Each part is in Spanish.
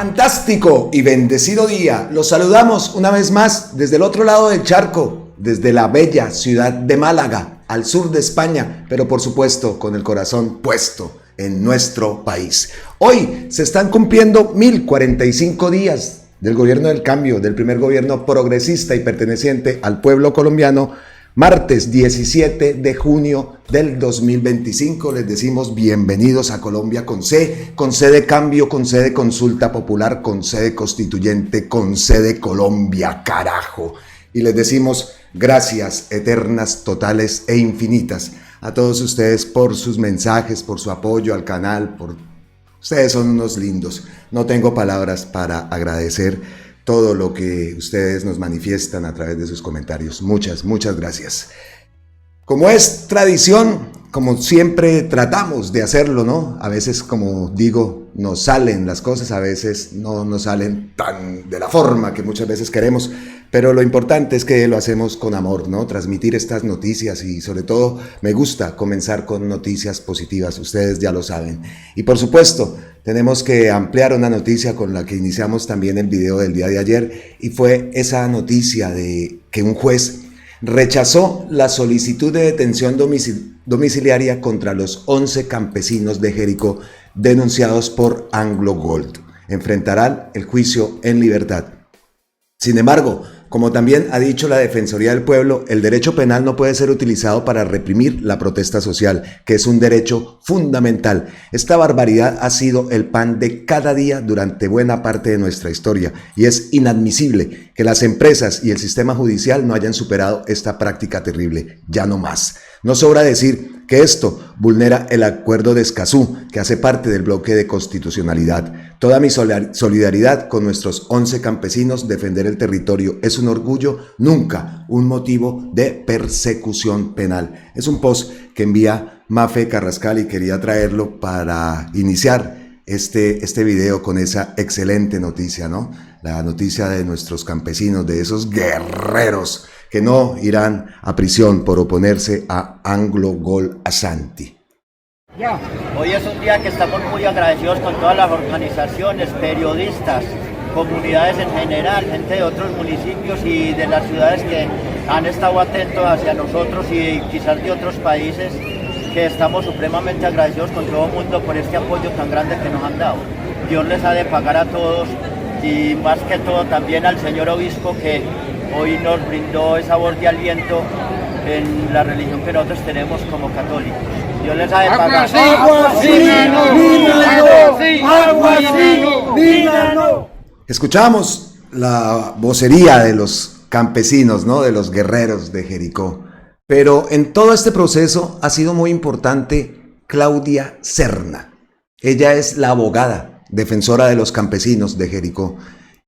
Fantástico y bendecido día. Los saludamos una vez más desde el otro lado del charco, desde la bella ciudad de Málaga, al sur de España, pero por supuesto con el corazón puesto en nuestro país. Hoy se están cumpliendo 1045 días del gobierno del cambio, del primer gobierno progresista y perteneciente al pueblo colombiano. Martes 17 de junio del 2025, les decimos bienvenidos a Colombia con C de cambio, con C de consulta popular, con C de constituyente, con C de Colombia, carajo. Y les decimos gracias eternas, totales e infinitas a todos ustedes por sus mensajes, por su apoyo al canal, ustedes son unos lindos. No tengo palabras para agradecer todo lo que ustedes nos manifiestan a través de sus comentarios. Muchas gracias. Como es tradición, como siempre tratamos de hacerlo, ¿no? A veces, como digo, nos salen las cosas, a veces no nos salen tan de la forma que muchas veces queremos, pero lo importante es que lo hacemos con amor, ¿no? Transmitir estas noticias y sobre todo me gusta comenzar con noticias positivas, ustedes ya lo saben. Y por supuesto, tenemos que ampliar una noticia con la que iniciamos también el video del día de ayer y fue esa noticia de que un juez rechazó la solicitud de detención domiciliaria contra los 11 campesinos de Jericó denunciados por Anglo Gold. Enfrentarán el juicio en libertad. Sin embargo, como también ha dicho la Defensoría del Pueblo, el derecho penal no puede ser utilizado para reprimir la protesta social, que es un derecho fundamental. Esta barbaridad ha sido el pan de cada día durante buena parte de nuestra historia y es inadmisible que las empresas y el sistema judicial no hayan superado esta práctica terrible. Ya no más. No sobra decir que esto vulnera el acuerdo de Escazú, que hace parte del bloque de constitucionalidad. Toda mi solidaridad con nuestros 11 campesinos. Defender el territorio es un orgullo, nunca un motivo de persecución penal. Es un post que envía Mafe Carrascal y quería traerlo para iniciar este video con esa excelente noticia, ¿no? La noticia de nuestros campesinos, de esos guerreros que no irán a prisión por oponerse a Anglo Gold Ashanti. Hoy es un día que estamos muy agradecidos con todas las organizaciones, periodistas, comunidades en general, gente de otros municipios y de las ciudades que han estado atentos hacia nosotros y quizás de otros países, que estamos supremamente agradecidos con todo el mundo por este apoyo tan grande que nos han dado. Dios les ha de pagar a todos y más que todo también al señor obispo que hoy nos brindó esa voz de aliento en la religión que nosotros tenemos como católicos. Dios les ha de pagar. Escuchamos la vocería de los campesinos, ¿no? De los guerreros de Jericó. Pero en todo este proceso ha sido muy importante Claudia Serna. Ella es la abogada, defensora de los campesinos de Jericó.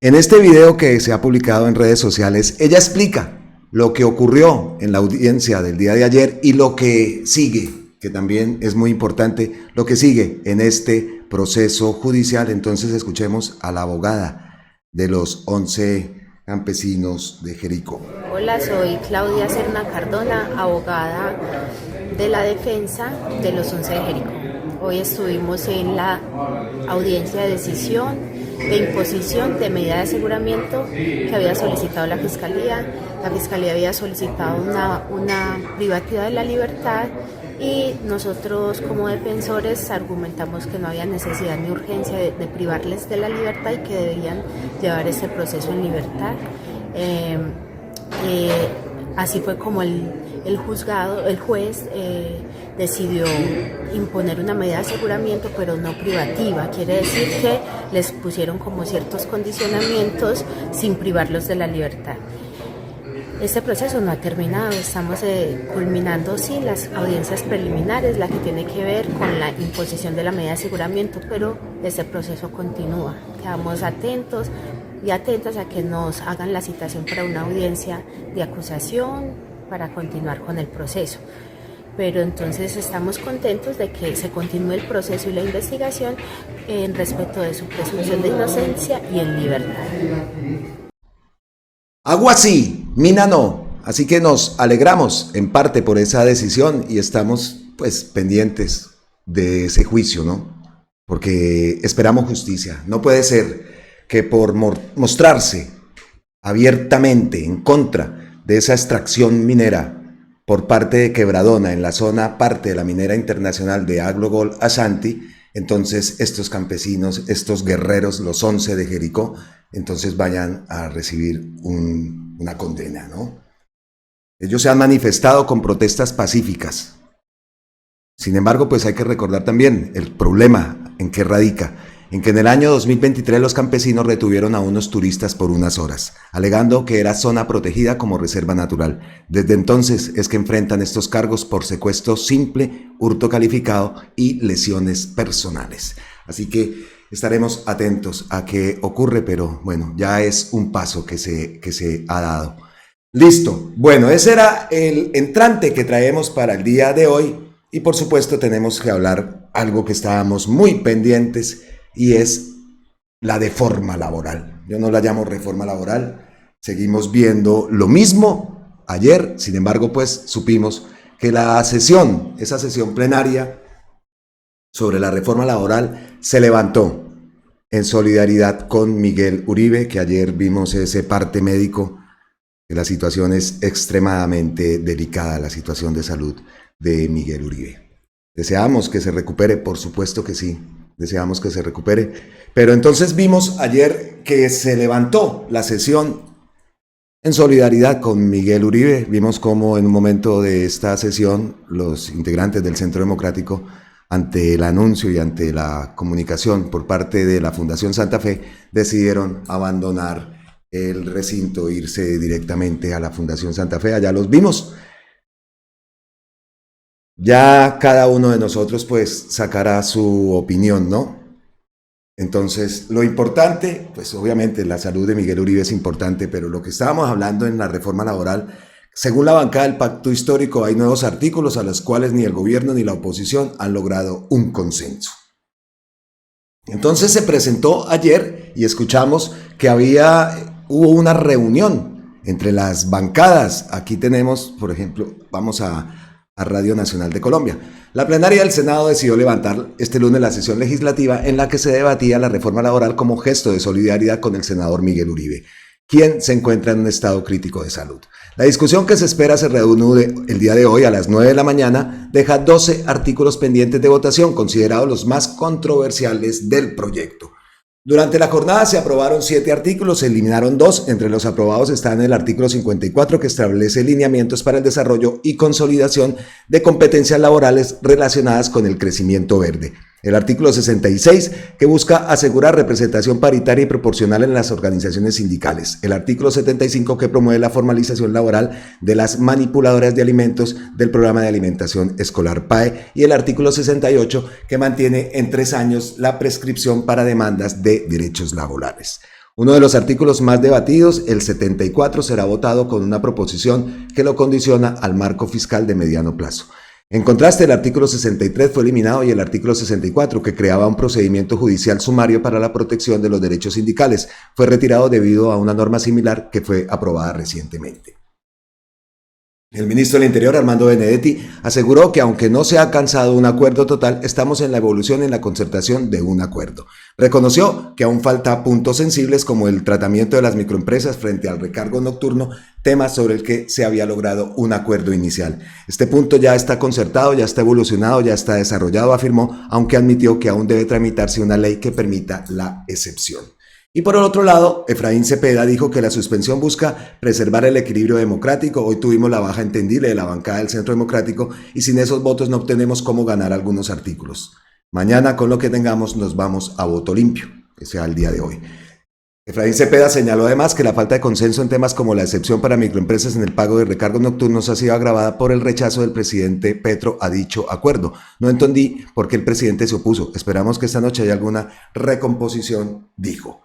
En este video que se ha publicado en redes sociales, ella explica lo que ocurrió en la audiencia del día de ayer y lo que sigue, que también es muy importante, lo que sigue en este proceso judicial. Entonces escuchemos a la abogada de los 11 campesinos de Jericó. Hola, soy Claudia Serna Cardona, abogada de la defensa de los 11 de Jericó. Hoy estuvimos en la audiencia de decisión de imposición de medida de aseguramiento que había solicitado la Fiscalía. La Fiscalía había solicitado una privativa de la libertad y nosotros como defensores argumentamos que no había necesidad ni urgencia de privarles de la libertad y que debían llevar este proceso en libertad. Así fue como el juez decidió imponer una medida de aseguramiento, pero no privativa. Quiere decir que les pusieron como ciertos condicionamientos sin privarlos de la libertad. Este proceso no ha terminado, estamos culminando sí las audiencias preliminares, la que tiene que ver con la imposición de la medida de aseguramiento, pero este proceso continúa. Quedamos atentos y atentas a que nos hagan la citación para una audiencia de acusación para continuar con el proceso. Pero entonces estamos contentos de que se continúe el proceso y la investigación en respeto de su presunción de inocencia y en libertad. Agua sí, mina no. Así que nos alegramos en parte por esa decisión y estamos pues pendientes de ese juicio, ¿no? Porque esperamos justicia. No puede ser que por mostrarse abiertamente en contra de esa extracción minera por parte de Quebradona en la zona parte de la minera internacional de Aglogol Ashanti, entonces estos campesinos, estos guerreros, los 11 de Jericó, entonces vayan a recibir una condena, ¿no? Ellos se han manifestado con protestas pacíficas. Sin embargo, pues hay que recordar también el problema en que radica, en que en el año 2023 los campesinos retuvieron a unos turistas por unas horas, alegando que era zona protegida como reserva natural. Desde entonces es que enfrentan estos cargos por secuestro simple, hurto calificado y lesiones personales. Así que estaremos atentos a qué ocurre, pero bueno, ya es un paso que se ha dado. Listo. Bueno, ese era el entrante que traemos para el día de hoy y por supuesto tenemos que hablar algo que estábamos muy pendientes y es la deforma laboral. Yo no la llamo reforma laboral, seguimos viendo lo mismo ayer, sin embargo pues supimos que esa sesión plenaria sobre la reforma laboral se levantó en solidaridad con Miguel Uribe, que ayer vimos ese parte médico, que la situación es extremadamente delicada, la situación de salud de Miguel Uribe. Deseamos que se recupere, por supuesto que sí, deseamos que se recupere, pero entonces vimos ayer que se levantó la sesión en solidaridad con Miguel Uribe. Vimos cómo en un momento de esta sesión los integrantes del Centro Democrático, ante el anuncio y ante la comunicación por parte de la Fundación Santa Fe, decidieron abandonar el recinto, irse directamente a la Fundación Santa Fe. Allá los vimos. Ya cada uno de nosotros pues sacará su opinión, ¿no? Entonces, lo importante, pues obviamente la salud de Miguel Uribe es importante, pero lo que estábamos hablando en la reforma laboral, según la bancada del Pacto Histórico, hay nuevos artículos a los cuales ni el gobierno ni la oposición han logrado un consenso. Entonces se presentó ayer y escuchamos que hubo una reunión entre las bancadas. Aquí tenemos, por ejemplo, vamos a Radio Nacional de Colombia. La plenaria del Senado decidió levantar este lunes la sesión legislativa en la que se debatía la reforma laboral como gesto de solidaridad con el senador Miguel Uribe, quien se encuentra en un estado crítico de salud. La discusión que se espera se reanude el día de hoy a las 9 de la mañana deja 12 artículos pendientes de votación, considerados los más controversiales del proyecto. Durante la jornada se aprobaron 7 artículos, se eliminaron 2. Entre los aprobados están el artículo 54, que establece lineamientos para el desarrollo y consolidación de competencias laborales relacionadas con el crecimiento verde. El artículo 66, que busca asegurar representación paritaria y proporcional en las organizaciones sindicales. El artículo 75, que promueve la formalización laboral de las manipuladoras de alimentos del programa de alimentación escolar PAE. Y el artículo 68, que mantiene en 3 años la prescripción para demandas de derechos laborales. Uno de los artículos más debatidos, el 74, será votado con una proposición que lo condiciona al marco fiscal de mediano plazo. En contraste, el artículo 63 fue eliminado y el artículo 64, que creaba un procedimiento judicial sumario para la protección de los derechos sindicales, fue retirado debido a una norma similar que fue aprobada recientemente. El ministro del Interior, Armando Benedetti, aseguró que aunque no se ha alcanzado un acuerdo total, estamos en la evolución en la concertación de un acuerdo. Reconoció que aún falta puntos sensibles como el tratamiento de las microempresas frente al recargo nocturno, tema sobre el que se había logrado un acuerdo inicial. Este punto ya está concertado, ya está evolucionado, ya está desarrollado, afirmó, aunque admitió que aún debe tramitarse una ley que permita la excepción. Y por el otro lado, Efraín Cepeda dijo que la suspensión busca preservar el equilibrio democrático. Hoy tuvimos la baja entendible de la bancada del Centro Democrático y sin esos votos no obtenemos cómo ganar algunos artículos. Mañana, con lo que tengamos, nos vamos a voto limpio, que sea el día de hoy. Efraín Cepeda señaló además que la falta de consenso en temas como la excepción para microempresas en el pago de recargos nocturnos ha sido agravada por el rechazo del presidente Petro a dicho acuerdo. No entendí por qué el presidente se opuso. Esperamos que esta noche haya alguna recomposición, dijo.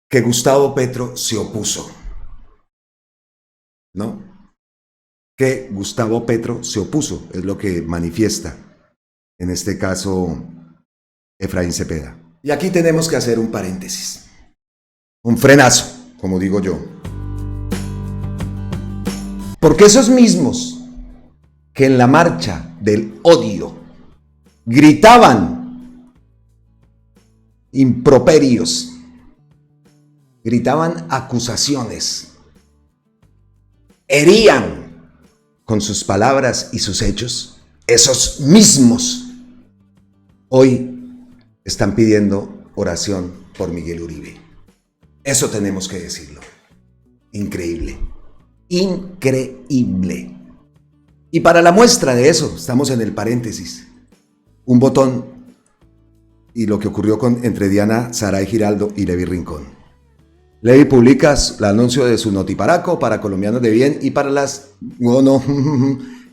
Que Gustavo Petro se opuso, ¿no? Que Gustavo Petro se opuso, es lo que manifiesta, en este caso, Efraín Cepeda. Y aquí tenemos que hacer un paréntesis, un frenazo, como digo yo. Porque esos mismos que en la marcha del odio gritaban improperios gritaban acusaciones, herían con sus palabras y sus hechos, esos mismos hoy están pidiendo oración por Miguel Uribe. Eso tenemos que decirlo. Increíble. Increíble. Y para la muestra de eso, estamos en el paréntesis. Un botón y lo que ocurrió entre Diana Saray Giraldo y Levi Rincón. Levi publica el anuncio de su notiparaco para colombianos de bien y para las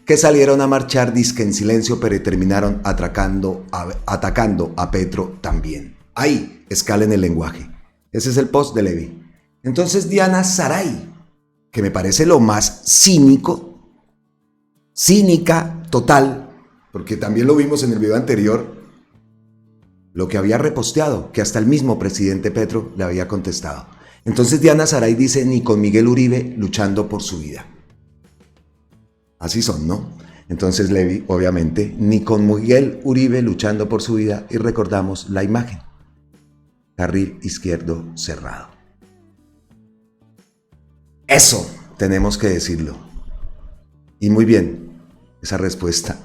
que salieron a marchar disque en silencio, pero terminaron atacando a Petro también. Ahí, escalen el lenguaje. Ese es el post de Levi. Entonces Diana Saray, que me parece lo más cínica total, porque también lo vimos en el video anterior, lo que había reposteado, que hasta el mismo presidente Petro le había contestado. Entonces Diana Saray dice, ni con Miguel Uribe luchando por su vida. Así son, ¿no? Entonces Levi, obviamente, ni con Miguel Uribe luchando por su vida, y recordamos la imagen. Carril izquierdo cerrado. Eso tenemos que decirlo. Y muy bien, esa respuesta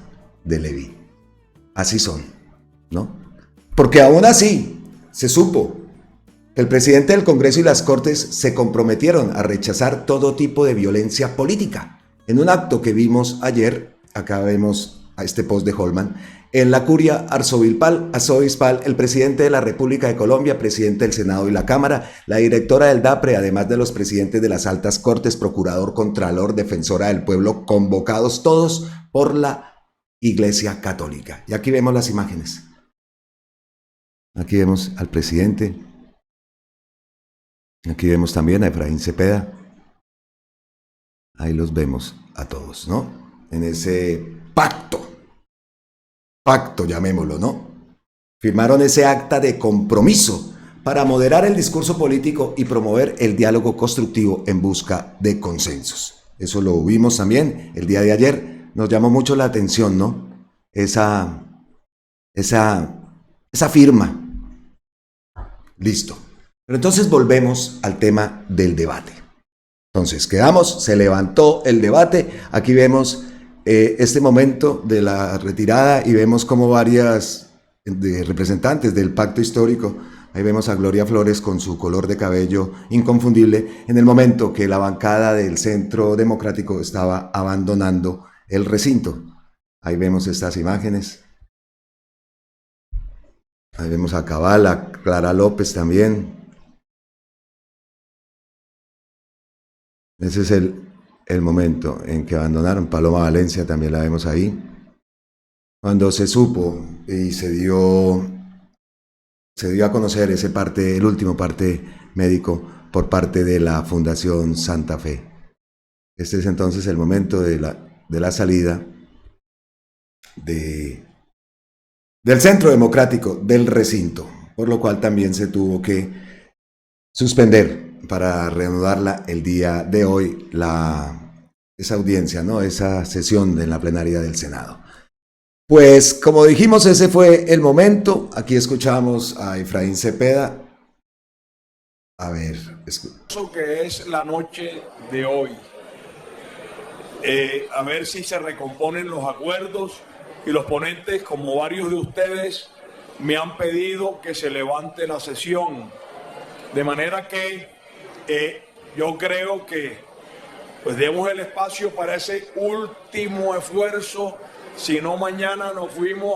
de Levi. Así son, ¿no? Porque aún así se supo que el presidente del Congreso y las Cortes se comprometieron a rechazar todo tipo de violencia política. En un acto que vimos ayer, acá vemos a este post de Holman, en la curia arzobispal, el presidente de la República de Colombia, presidente del Senado y la Cámara, la directora del DAPRE, además de los presidentes de las altas cortes, procurador, contralor, defensora del pueblo, convocados todos por la Iglesia Católica. Y aquí vemos las imágenes. Aquí vemos al presidente. Aquí vemos también a Efraín Cepeda. Ahí los vemos a todos, ¿no? En ese pacto, llamémoslo, ¿no? Firmaron ese acta de compromiso para moderar el discurso político y promover el diálogo constructivo en busca de consensos. Eso lo vimos también el día de ayer. Nos llamó mucho la atención, ¿no? Esa firma. Listo. Pero entonces volvemos al tema del debate. Entonces quedamos, se levantó el debate. Aquí vemos este momento de la retirada y vemos como varias representantes del pacto histórico. Ahí vemos a Gloria Flores con su color de cabello inconfundible en el momento que la bancada del Centro Democrático estaba abandonando el recinto. Ahí vemos estas imágenes. Ahí vemos a Cabal, a Clara López también. Ese es el momento en que abandonaron. Paloma Valencia también la vemos ahí. Cuando se supo y se dio a conocer el último parte médico por parte de la Fundación Santa Fe. Este es entonces el momento de la salida del Centro Democrático del recinto, por lo cual también se tuvo que suspender para reanudarla el día de hoy esa audiencia, ¿no? Esa sesión en la plenaria del Senado. Pues como dijimos, ese fue el momento. Aquí escuchamos a Efraín Cepeda. A ver, eso que es la noche de hoy. A ver si se recomponen los acuerdos, y los ponentes, como varios de ustedes, me han pedido que se levante la sesión. De manera que yo creo que pues demos el espacio para ese último esfuerzo. Si no, mañana nos fuimos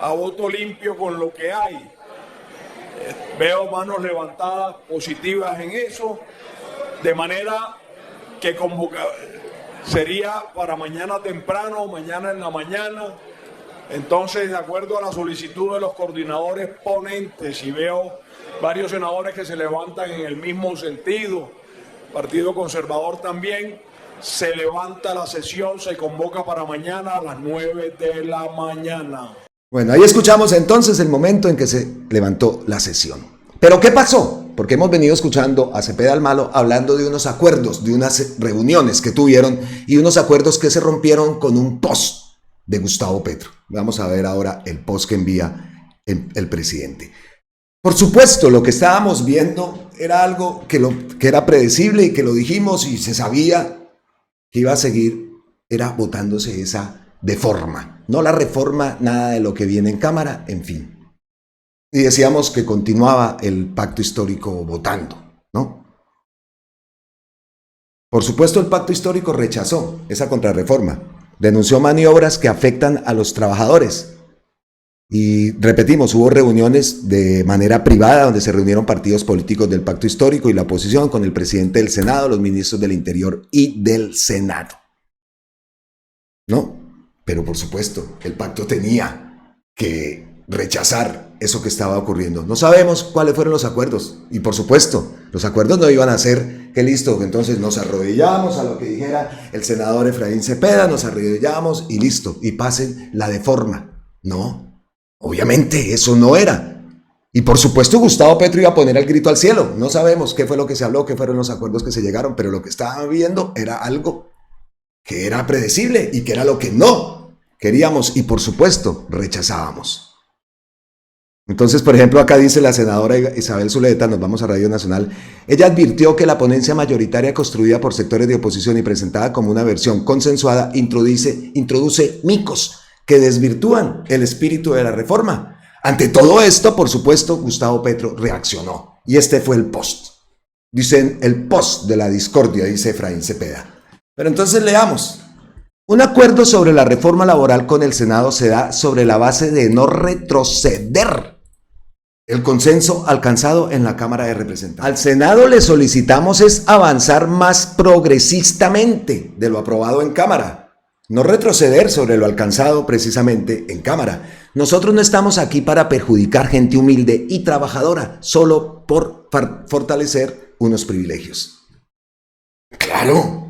a voto limpio con lo que hay. Veo manos levantadas positivas en eso, de manera que sería para mañana temprano, mañana en la mañana. Entonces, de acuerdo a la solicitud de los coordinadores ponentes, y veo varios senadores que se levantan en el mismo sentido, Partido Conservador también, se levanta la sesión, se convoca para mañana a las 9 de la mañana. Bueno, ahí escuchamos entonces el momento en que se levantó la sesión. ¿Pero qué pasó? Porque hemos venido escuchando a Cepeda al Malo hablando de unos acuerdos, de unas reuniones que tuvieron y unos acuerdos que se rompieron con un post de Gustavo Petro. Vamos a ver ahora el post que envía el presidente. Por supuesto, lo que estábamos viendo era algo que era predecible y que lo dijimos y se sabía que iba a seguir, era votándose esa deforma. No la reforma, nada de lo que viene en Cámara, en fin. Y decíamos que continuaba el pacto histórico votando, ¿no? Por supuesto, el pacto histórico rechazó esa contrarreforma. Denunció maniobras que afectan a los trabajadores. Y repetimos, hubo reuniones de manera privada donde se reunieron partidos políticos del pacto histórico y la oposición con el presidente del Senado, los ministros del Interior y del Senado. ¿No? Pero por supuesto, el pacto tenía que rechazar eso que estaba ocurriendo. No sabemos cuáles fueron los acuerdos. Y por supuesto, los acuerdos no iban a ser que listo, entonces nos arrodillamos a lo que dijera el senador Efraín Cepeda, nos arrodillamos y listo, y pasen la deforma. No, obviamente eso no era. Y por supuesto Gustavo Petro iba a poner el grito al cielo. No sabemos qué fue lo que se habló, qué fueron los acuerdos que se llegaron, pero lo que estábamos viendo era algo que era predecible y que era lo que no queríamos y por supuesto rechazábamos. Entonces, por ejemplo, acá dice la senadora Isabel Zuleta, nos vamos a Radio Nacional, ella advirtió que la ponencia mayoritaria construida por sectores de oposición y presentada como una versión consensuada introduce micos que desvirtúan el espíritu de la reforma. Ante todo esto, por supuesto, Gustavo Petro reaccionó y este fue el post. Dicen el post de la discordia, dice Efraín Cepeda. Pero entonces leamos. Un acuerdo sobre la reforma laboral con el Senado se da sobre la base de no retroceder el consenso alcanzado en la Cámara de Representantes. Al Senado le solicitamos es avanzar más progresistamente de lo aprobado en Cámara, no retroceder sobre lo alcanzado precisamente en Cámara. Nosotros no estamos aquí para perjudicar gente humilde y trabajadora, solo por fortalecer unos privilegios. Claro.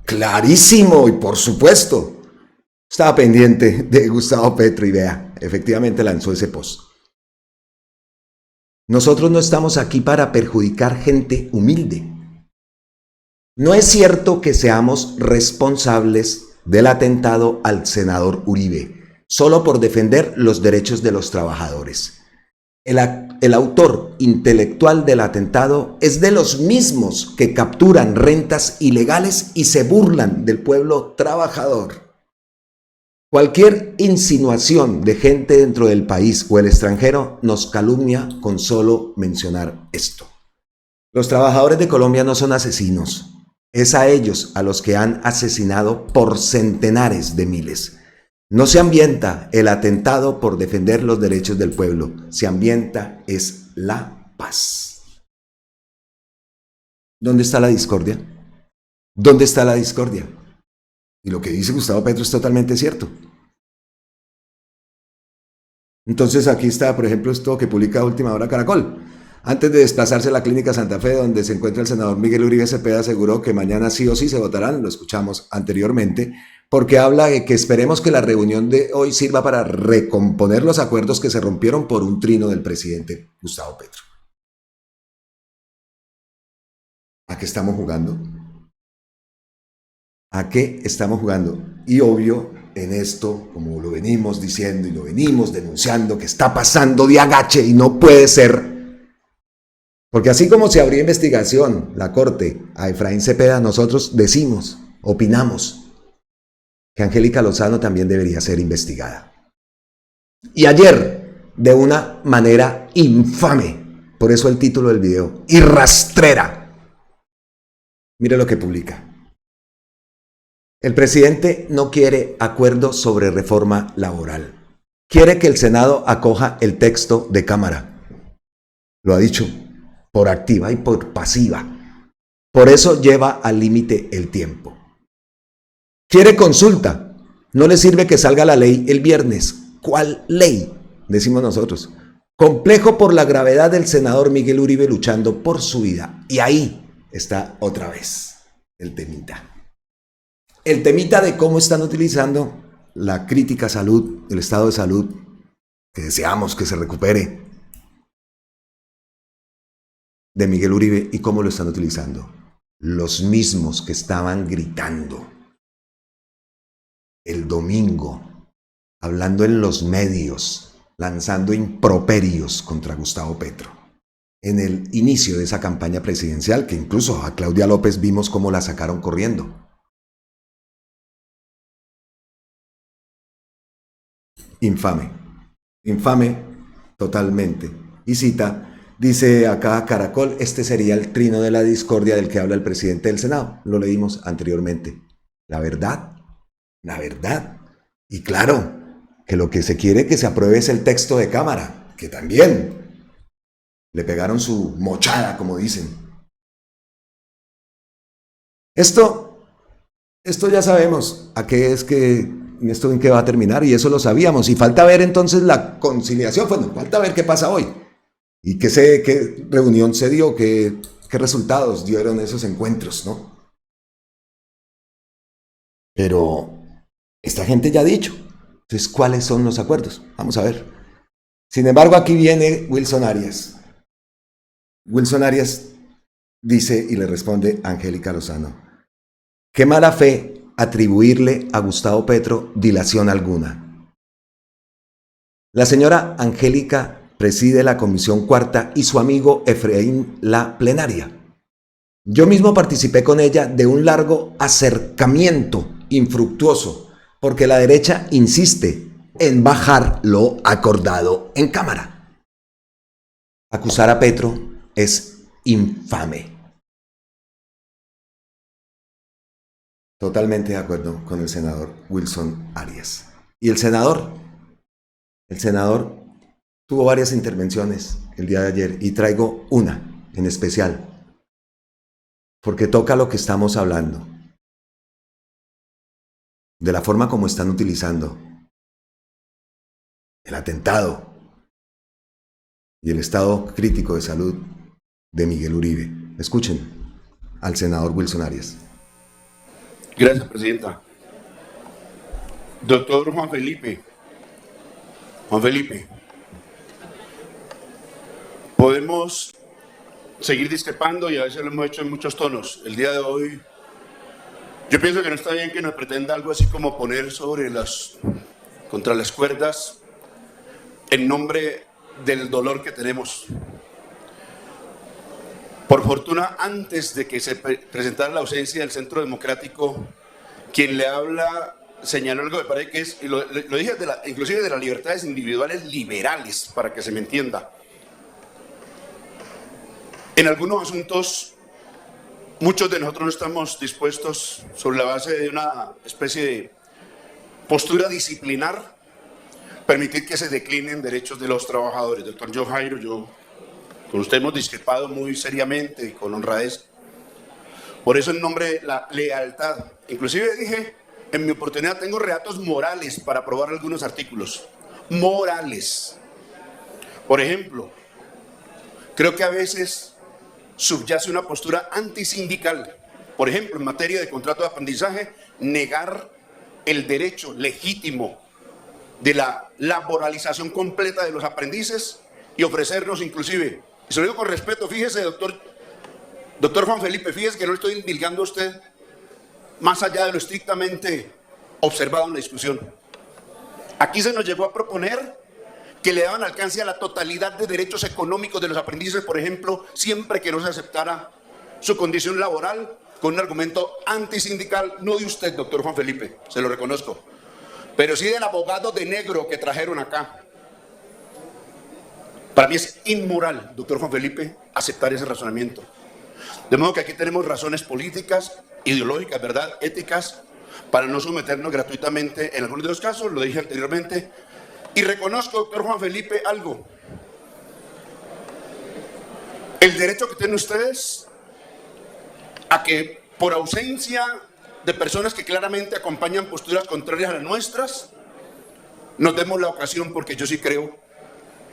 Clarísimo y por supuesto. Estaba pendiente de Gustavo Petro y vea, efectivamente lanzó ese post. Nosotros no estamos aquí para perjudicar gente humilde. No es cierto que seamos responsables del atentado al senador Uribe, solo por defender los derechos de los trabajadores. El autor intelectual del atentado es de los mismos que capturan rentas ilegales y se burlan del pueblo trabajador. Cualquier insinuación de gente dentro del país o el extranjero nos calumnia con solo mencionar esto. Los trabajadores de Colombia no son asesinos. Es a ellos a los que han asesinado por centenares de miles. No se ambienta el atentado por defender los derechos del pueblo, se ambienta es la paz. ¿Dónde está la discordia? ¿Dónde está la discordia? Y lo que dice Gustavo Petro es totalmente cierto. Entonces aquí está, por ejemplo, esto que publica Última Hora Caracol. Antes de desplazarse a la Clínica Santa Fe, donde se encuentra el senador Miguel Uribe Cepeda, aseguró que mañana sí o sí se votarán, lo escuchamos anteriormente, porque habla de que esperemos que la reunión de hoy sirva para recomponer los acuerdos que se rompieron por un trino del presidente Gustavo Petro. ¿A qué estamos jugando? ¿A qué estamos jugando? Y obvio, en esto, como lo venimos diciendo y lo venimos denunciando, que está pasando de agache y no puede ser. Porque así como se abrió investigación, la Corte, a Efraín Cepeda, nosotros decimos, opinamos, que Angélica Lozano también debería ser investigada. Y ayer, de una manera infame, por eso el título del video, y rastrera. Mire lo que publica. El presidente no quiere acuerdo sobre reforma laboral. Quiere que el Senado acoja el texto de Cámara. Lo ha dicho, por activa y por pasiva. Por eso lleva al límite el tiempo. Quiere consulta. No le sirve que salga la ley el viernes. ¿Cuál ley? Decimos nosotros. Complejo por la gravedad del senador Miguel Uribe luchando por su vida. Y ahí está otra vez el temita. El temita de cómo están utilizando la crítica salud, el estado de salud, que deseamos que se recupere, de Miguel Uribe y cómo lo están utilizando. Los mismos que estaban gritando el domingo, hablando en los medios lanzando improperios contra Gustavo Petro. En el inicio de esa campaña presidencial, que incluso a Claudia López vimos cómo la sacaron corriendo. Infame, infame totalmente. Y cita, dice acá Caracol, este sería el trino de la discordia del que habla el presidente del Senado. Lo leímos anteriormente. La verdad. Y claro, que lo que se quiere que se apruebe es el texto de Cámara, que también le pegaron su mochada, como dicen. Esto ya sabemos a qué es que esto en qué va a terminar, y eso lo sabíamos, y falta ver entonces la conciliación, bueno, falta ver qué pasa hoy, y qué reunión se dio, qué resultados dieron esos encuentros, ¿no? Pero esta gente ya ha dicho, entonces, ¿cuáles son los acuerdos? Vamos a ver. Sin embargo, aquí viene Wilson Arias. Wilson Arias dice y le responde Angélica Lozano: qué mala fe atribuirle a Gustavo Petro dilación alguna. La señora Angélica preside la Comisión Cuarta y su amigo Efraín la plenaria. Yo mismo participé con ella de un largo acercamiento infructuoso, porque la derecha insiste en bajar lo acordado en Cámara. Acusar a Petro es infame. Totalmente de acuerdo con el senador Wilson Arias. Y el senador tuvo varias intervenciones el día de ayer, y traigo una en especial, porque toca lo que estamos hablando, de la forma como están utilizando el atentado y el estado crítico de salud de Miguel Uribe. Escuchen al senador Wilson Arias. Gracias, presidenta. Doctor Juan Felipe, podemos seguir discrepando, y a veces lo hemos hecho en muchos tonos. El día de hoy, yo pienso que no está bien que nos pretenda algo así como poner contra las cuerdas en nombre del dolor que tenemos. Por fortuna, antes de que se presentara la ausencia del Centro Democrático, quien le habla señaló algo que parece que es, y lo dije inclusive de las libertades individuales liberales, para que se me entienda. En algunos asuntos, muchos de nosotros no estamos dispuestos, sobre la base de una especie de postura disciplinar, permitir que se declinen derechos de los trabajadores. Doctor Joe Jairo, yo con usted hemos discrepado muy seriamente y con honradez. Por eso, en nombre de la lealtad, inclusive dije, en mi oportunidad tengo reatos morales para aprobar algunos artículos. Morales. Por ejemplo, creo que a veces subyace una postura antisindical. Por ejemplo, en materia de contrato de aprendizaje, negar el derecho legítimo de la laboralización completa de los aprendices y ofrecernos inclusive, y se lo digo con respeto, fíjese, doctor Juan Felipe, fíjese que no estoy indilgando a usted más allá de lo estrictamente observado en la discusión. Aquí se nos llegó a proponer que le daban alcance a la totalidad de derechos económicos de los aprendices, por ejemplo, siempre que no se aceptara su condición laboral, con un argumento antisindical, no de usted, doctor Juan Felipe, se lo reconozco, pero sí del abogado de negro que trajeron acá. Para mí es inmoral, doctor Juan Felipe, aceptar ese razonamiento. De modo que aquí tenemos razones políticas, ideológicas, ¿verdad?, éticas, para no someternos gratuitamente en algunos de los casos, lo dije anteriormente. Y reconozco, doctor Juan Felipe, algo. El derecho que tienen ustedes a que, por ausencia de personas que claramente acompañan posturas contrarias a las nuestras, nos demos la ocasión, porque yo sí creo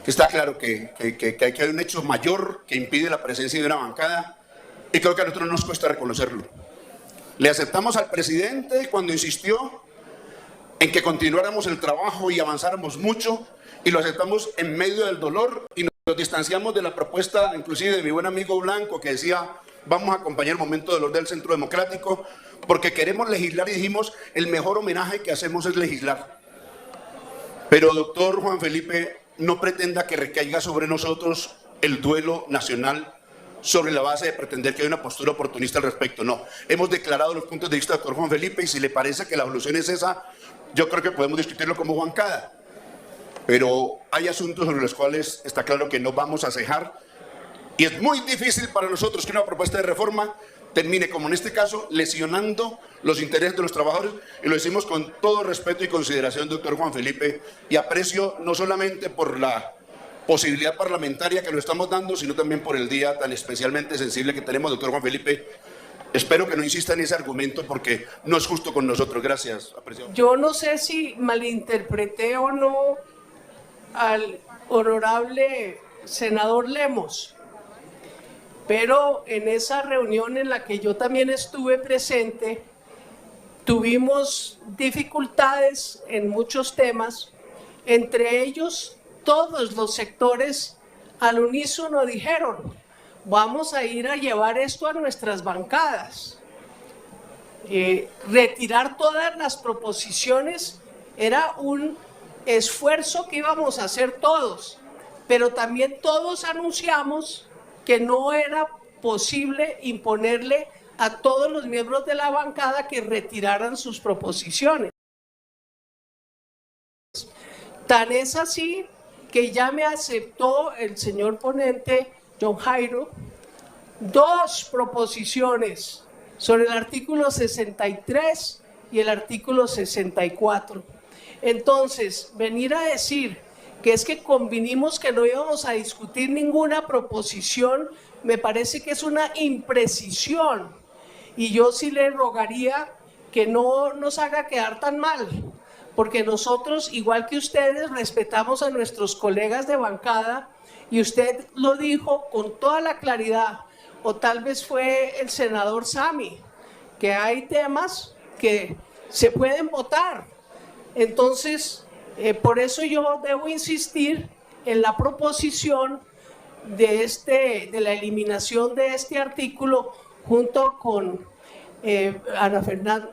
que está claro que hay un hecho mayor que impide la presencia de una bancada, y creo que a nosotros nos cuesta reconocerlo. Le aceptamos al presidente cuando insistió en que continuáramos el trabajo y avanzáramos mucho, y lo aceptamos en medio del dolor, y nos distanciamos de la propuesta inclusive de mi buen amigo Blanco, que decía: vamos a acompañar el momento de dolor del Centro Democrático porque queremos legislar, y dijimos, el mejor homenaje que hacemos es legislar. Pero, doctor Juan Felipe, no pretenda que recaiga sobre nosotros el duelo nacional sobre la base de pretender que hay una postura oportunista al respecto. No, hemos declarado los puntos de vista del doctor Juan Felipe y si le parece que la evolución es esa, yo creo que podemos discutirlo como bancada. Pero hay asuntos sobre los cuales está claro que no vamos a cejar y es muy difícil para nosotros que una propuesta de reforma termine, como en este caso, lesionando los intereses de los trabajadores, y lo decimos con todo respeto y consideración, doctor Juan Felipe, y aprecio no solamente por la posibilidad parlamentaria que nos estamos dando, sino también por el día tan especialmente sensible que tenemos, doctor Juan Felipe. Espero que no insista en ese argumento porque no es justo con nosotros. Gracias, apreciado. Yo no sé si malinterpreté o no al honorable senador Lemos, pero en esa reunión en la que yo también estuve presente, tuvimos dificultades en muchos temas, entre ellos todos los sectores al unísono dijeron: vamos a ir a llevar esto a nuestras bancadas. Retirar todas las proposiciones era un esfuerzo que íbamos a hacer todos, pero también todos anunciamos que no era posible imponerle a todos los miembros de la bancada que retiraran sus proposiciones. Tan es así que ya me aceptó el señor ponente John Jairo 2 proposiciones sobre el artículo 63 y el artículo 64. Entonces, venir a decir que es que convinimos que no íbamos a discutir ninguna proposición, me parece que es una imprecisión. Y yo sí le rogaría que no nos haga quedar tan mal, porque nosotros, igual que ustedes, respetamos a nuestros colegas de bancada, y usted lo dijo con toda la claridad, o tal vez fue el senador Sami, que hay temas que se pueden votar. Entonces, por eso yo debo insistir en la proposición de la eliminación de este artículo junto con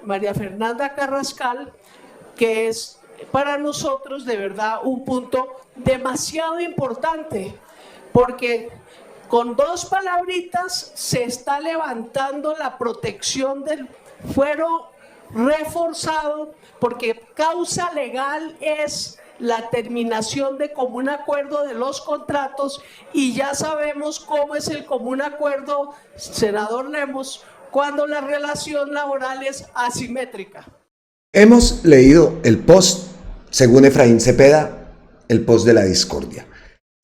María Fernanda Carrascal, que es para nosotros de verdad un punto demasiado importante, porque con 2 palabritas se está levantando la protección del fuero reforzado, porque causa legal es la terminación de común acuerdo de los contratos, y ya sabemos cómo es el común acuerdo, senador Lemos, cuando la relación laboral es asimétrica. Hemos leído el post, según Efraín Cepeda, el post de la discordia.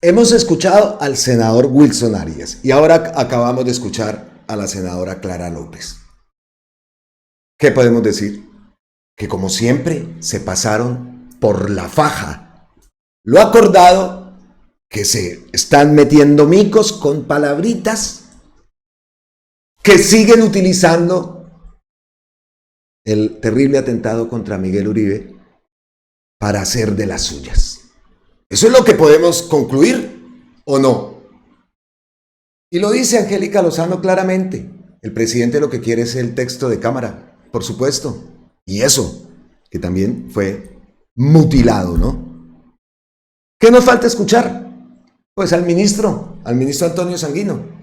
Hemos escuchado al senador Wilson Arias y ahora acabamos de escuchar a la senadora Clara López. ¿Qué podemos decir? Que como siempre se pasaron por la faja lo acordado, que se están metiendo micos con palabritas, que siguen utilizando el terrible atentado contra Miguel Uribe para hacer de las suyas. ¿Eso es lo que podemos concluir o no? Y lo dice Angélica Lozano claramente. El presidente lo que quiere es el texto de Cámara, por supuesto. Y eso, que también fue mutilado, ¿no? ¿Qué nos falta escuchar? Pues al ministro Antonio Sanguino.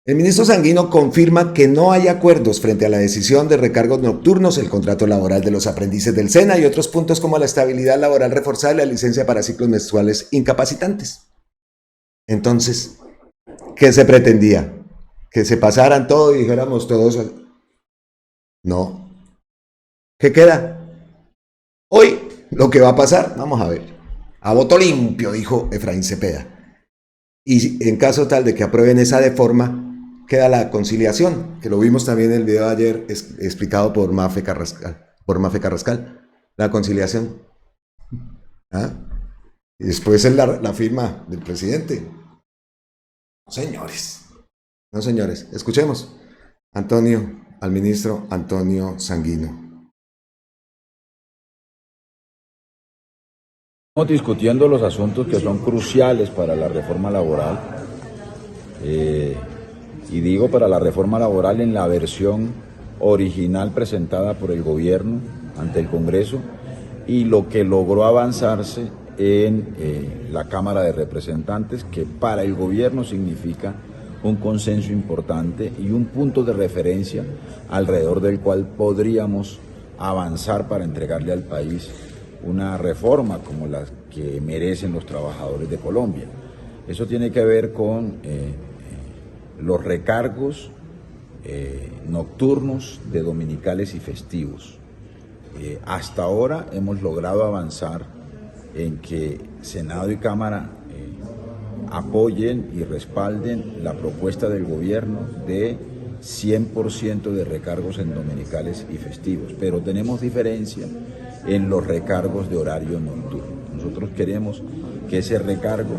El ministro Sanguino confirma que no hay acuerdos frente a la decisión de recargos nocturnos, el contrato laboral de los aprendices del SENA y otros puntos como la estabilidad laboral reforzada y la licencia para ciclos menstruales incapacitantes. Entonces, ¿qué se pretendía? ¿Que se pasaran todo y dijéramos todos? No. ¿Qué queda? Hoy, lo que va a pasar, vamos a ver. A voto limpio, dijo Efraín Cepeda. Y en caso tal de que aprueben esa reforma, queda la conciliación, que lo vimos también en el video de ayer explicado por Mafe Carrascal, la conciliación. ¿Ah? Y después es la firma del presidente. No señores, escuchemos al ministro Antonio Sanguino. Estamos discutiendo los asuntos que son cruciales para la reforma laboral, y digo para la reforma laboral en la versión original presentada por el gobierno ante el Congreso y lo que logró avanzarse en la Cámara de Representantes, que para el gobierno significa un consenso importante y un punto de referencia alrededor del cual podríamos avanzar para entregarle al país una reforma como la que merecen los trabajadores de Colombia. Eso tiene que ver con los recargos nocturnos de dominicales y festivos. Hasta ahora hemos logrado avanzar en que Senado y Cámara apoyen y respalden la propuesta del gobierno de 100% de recargos en dominicales y festivos, pero tenemos diferencia en los recargos de horario nocturno. Nosotros queremos que ese recargo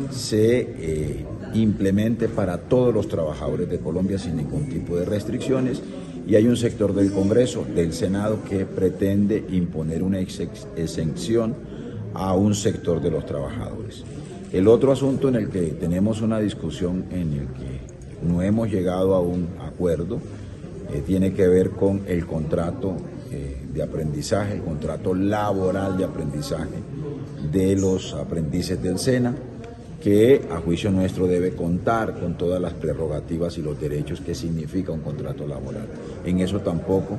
se implemente para todos los trabajadores de Colombia sin ningún tipo de restricciones, y hay un sector del Congreso, del Senado, que pretende imponer una exención a un sector de los trabajadores. El otro asunto en el que tenemos una discusión en el que no hemos llegado a un acuerdo tiene que ver con el contrato de aprendizaje, el contrato laboral de aprendizaje de los aprendices del SENA, que a juicio nuestro debe contar con todas las prerrogativas y los derechos que significa un contrato laboral. En eso tampoco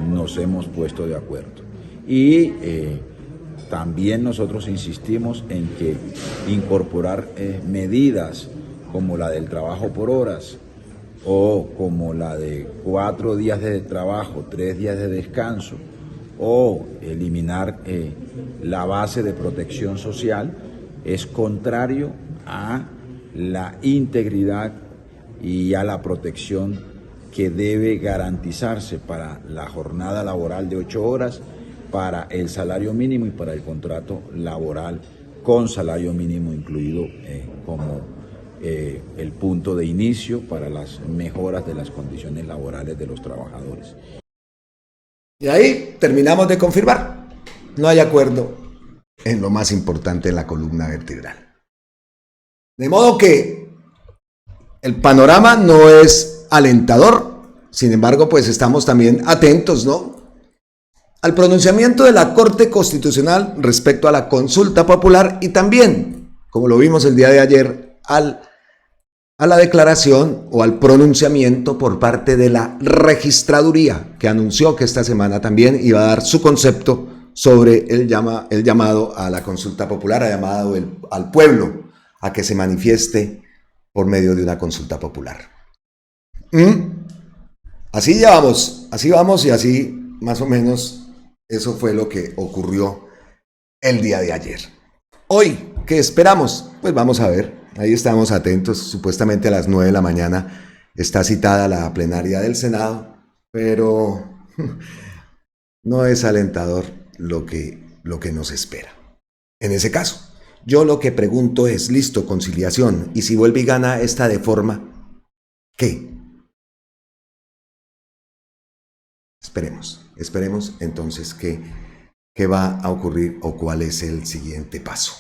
nos hemos puesto de acuerdo. Y también nosotros insistimos en que incorporar medidas como la del trabajo por horas o como la de 4 días de trabajo, 3 días de descanso, o eliminar la base de protección social es contrario a la integridad y a la protección que debe garantizarse para la jornada laboral de 8 horas, para el salario mínimo y para el contrato laboral con salario mínimo incluido como el punto de inicio para las mejoras de las condiciones laborales de los trabajadores. Y ahí terminamos de confirmar. No hay acuerdo en lo más importante en la columna vertebral. De modo que el panorama no es alentador. Sin embargo, pues estamos también atentos, ¿no?, al pronunciamiento de la Corte Constitucional respecto a la consulta popular y también, como lo vimos el día de ayer, a la declaración o al pronunciamiento por parte de la Registraduría, que anunció que esta semana también iba a dar su concepto sobre el llamado a la consulta popular, ha llamado al pueblo a que se manifieste por medio de una consulta popular. Así vamos y así más o menos eso fue lo que ocurrió el día de ayer. Hoy, ¿qué esperamos? Pues vamos a ver, ahí estamos atentos, supuestamente a las 9 de la mañana está citada la plenaria del Senado, pero no es alentador lo que nos espera. En ese caso, yo lo que pregunto es, listo, conciliación, y si vuelve y gana esta de forma, ¿qué? Esperemos entonces qué va a ocurrir o cuál es el siguiente paso.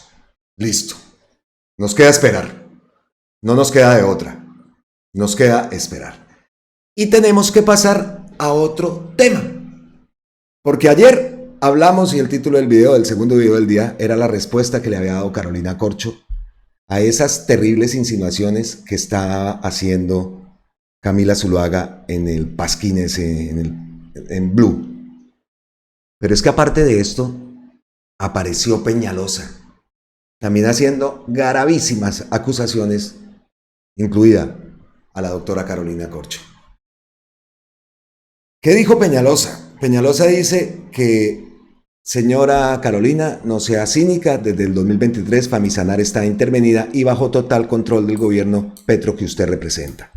Listo, nos queda esperar, no nos queda de otra, nos queda esperar. Y tenemos que pasar a otro tema, porque ayer hablamos y el título del segundo video del día era la respuesta que le había dado Carolina Corcho a esas terribles insinuaciones que está haciendo Camila Zuluaga en el pasquín ese, en Blue. Pero es que aparte de esto, apareció Peñalosa, también haciendo gravísimas acusaciones, incluida a la doctora Carolina Corcho. ¿Qué dijo Peñalosa? Peñalosa dice que, señora Carolina, no sea cínica, desde el 2023 Famisanar está intervenida y bajo total control del gobierno Petro que usted representa.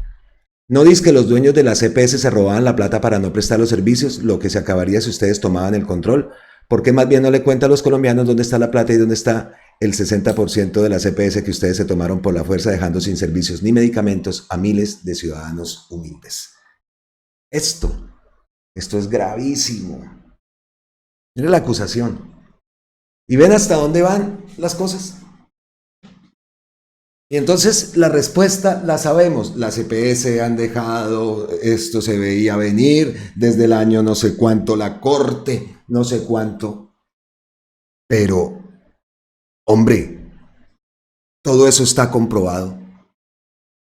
No dice que los dueños de las EPS se robaban la plata para no prestar los servicios, lo que se acabaría si ustedes tomaban el control. ¿Por qué más bien no le cuenta a los colombianos dónde está la plata y dónde está el 60% de las EPS que ustedes se tomaron por la fuerza, dejando sin servicios ni medicamentos a miles de ciudadanos humildes? Esto es gravísimo. Mira la acusación. ¿Y ven hasta dónde van las cosas? Y entonces la respuesta la sabemos. Las EPS han dejado, esto se veía venir desde el año no sé cuánto, la Corte, no sé cuánto. Pero Hombre, todo eso está comprobado.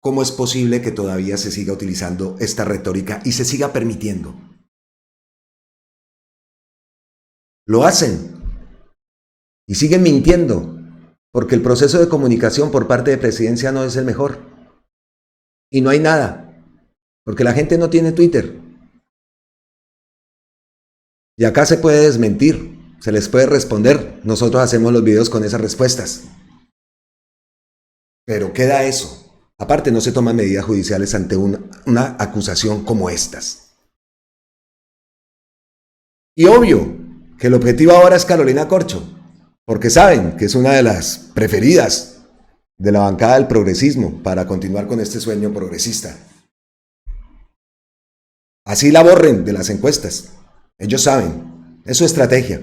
¿Cómo es posible que todavía se siga utilizando esta retórica y se siga permitiendo? Lo hacen y siguen mintiendo, porque el proceso de comunicación por parte de presidencia no es el mejor. Y no hay nada, porque la gente no tiene Twitter. Y acá se puede desmentir, se les puede responder. Nosotros hacemos los videos con esas respuestas. Pero queda eso. Aparte, no se toman medidas judiciales ante una acusación como estas. Y obvio que el objetivo ahora es Carolina Corcho, porque saben que es una de las preferidas de la bancada del progresismo para continuar con este sueño progresista. Así la borren de las encuestas. Ellos saben, es su estrategia.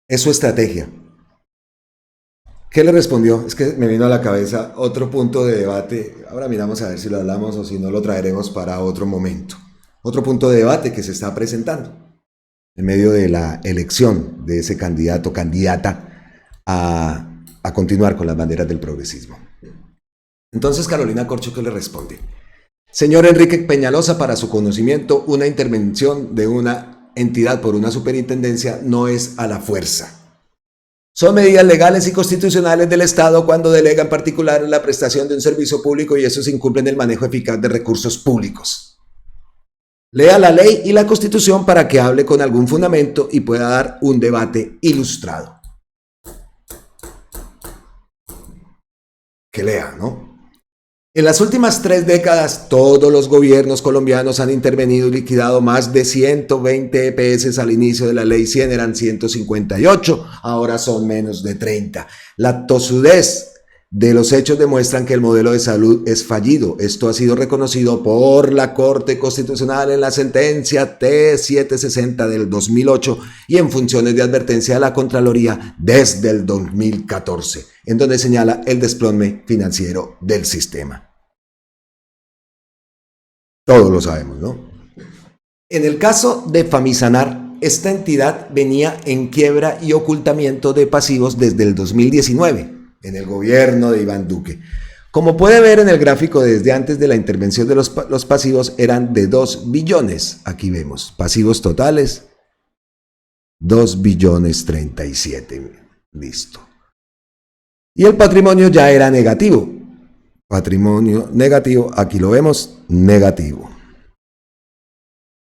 Es su estrategia. ¿Qué le respondió? Es que me vino a la cabeza otro punto de debate. Ahora miramos a ver si lo hablamos o si no lo traeremos para otro momento. Otro punto de debate que se está presentando en medio de la elección de ese candidato o candidata a continuar con las banderas del progresismo. Entonces Carolina Corcho, ¿qué le responde? Señor Enrique Peñalosa, para su conocimiento, una intervención de una entidad por una superintendencia no es a la fuerza. Son medidas legales y constitucionales del Estado cuando delega en particular la prestación de un servicio público y eso se incumple en el manejo eficaz de recursos públicos. Lea la ley y la Constitución para que hable con algún fundamento y pueda dar un debate ilustrado. Que lea, ¿no? En las últimas 3 décadas, todos los gobiernos colombianos han intervenido y liquidado más de 120 EPS. Al inicio de la ley 100 eran 158, ahora son menos de 30. La tosudez de los hechos demuestran que el modelo de salud es fallido. Esto ha sido reconocido por la Corte Constitucional en la sentencia T760 del 2008 y en funciones de advertencia de la Contraloría desde el 2014, en donde señala el desplome financiero del sistema. Todos lo sabemos, ¿no? En el caso de Famisanar, esta entidad venía en quiebra y ocultamiento de pasivos desde el 2019. En el gobierno de Iván Duque. Como puede ver en el gráfico, desde antes de la intervención de los pasivos eran de 2 billones. Aquí vemos, pasivos totales, 2 billones 37. Listo. Y el patrimonio ya era negativo. Patrimonio negativo, aquí lo vemos, negativo.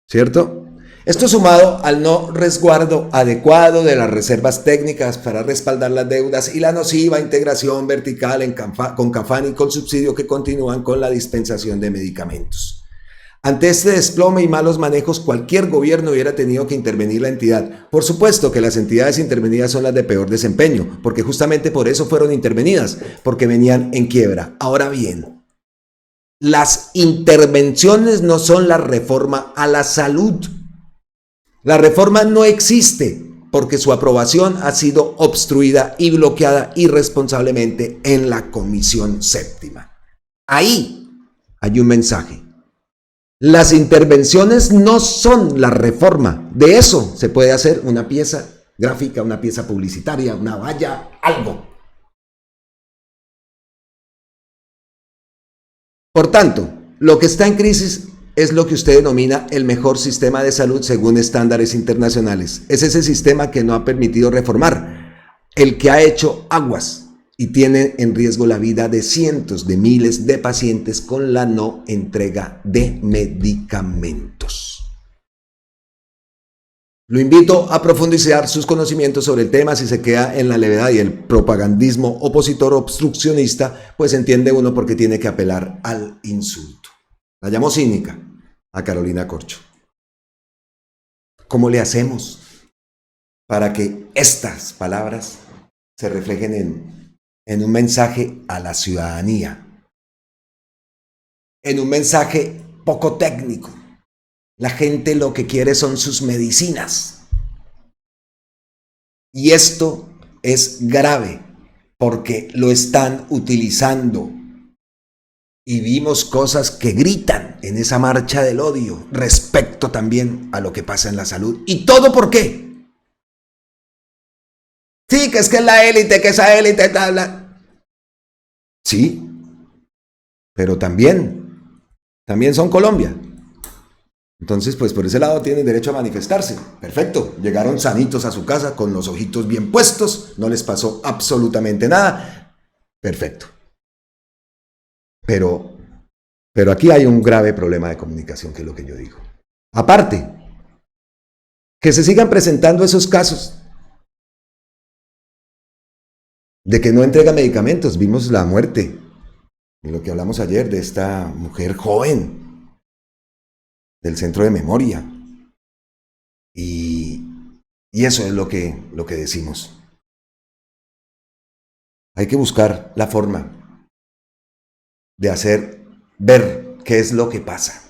¿Cierto? Esto sumado al no resguardo adecuado de las reservas técnicas para respaldar las deudas y la nociva integración vertical con Cafam y con subsidio que continúan con la dispensación de medicamentos. Ante este desplome y malos manejos, cualquier gobierno hubiera tenido que intervenir la entidad. Por supuesto que las entidades intervenidas son las de peor desempeño, porque justamente por eso fueron intervenidas, porque venían en quiebra. Ahora bien, las intervenciones no son la reforma a la salud. La reforma no existe porque su aprobación ha sido obstruida y bloqueada irresponsablemente en la Comisión Séptima. Ahí hay un mensaje. Las intervenciones no son la reforma. De eso se puede hacer una pieza gráfica, una pieza publicitaria, una valla, algo. Por tanto, lo que está en crisis es lo que usted denomina el mejor sistema de salud según estándares internacionales. Es ese sistema que no ha permitido reformar, el que ha hecho aguas y tiene en riesgo la vida de cientos de miles de pacientes con la no entrega de medicamentos. Lo invito a profundizar sus conocimientos sobre el tema. Si se queda en la levedad y el propagandismo opositor obstruccionista, pues entiende uno por qué tiene que apelar al insulto. La llamó cínica a Carolina Corcho. ¿Cómo le hacemos para que estas palabras se reflejen en un mensaje a la ciudadanía? En un mensaje poco técnico. La gente lo que quiere son sus medicinas. Y esto es grave porque lo están utilizando. Y vimos cosas que gritan en esa marcha del odio respecto también a lo que pasa en la salud. ¿Y todo por qué? Sí, que es la élite, que esa élite, Sí, pero también son Colombia. Entonces, pues por ese lado tienen derecho a manifestarse. Perfecto, llegaron sanitos a su casa con los ojitos bien puestos, no les pasó absolutamente nada. Perfecto. Pero aquí hay un grave problema de comunicación, que es lo que yo digo. Aparte, que se sigan presentando esos casos de que no entrega medicamentos. Vimos la muerte, y lo que hablamos ayer de esta mujer joven del centro de memoria. Y eso es lo que decimos. Hay que buscar la forma de hacer ver qué es lo que pasa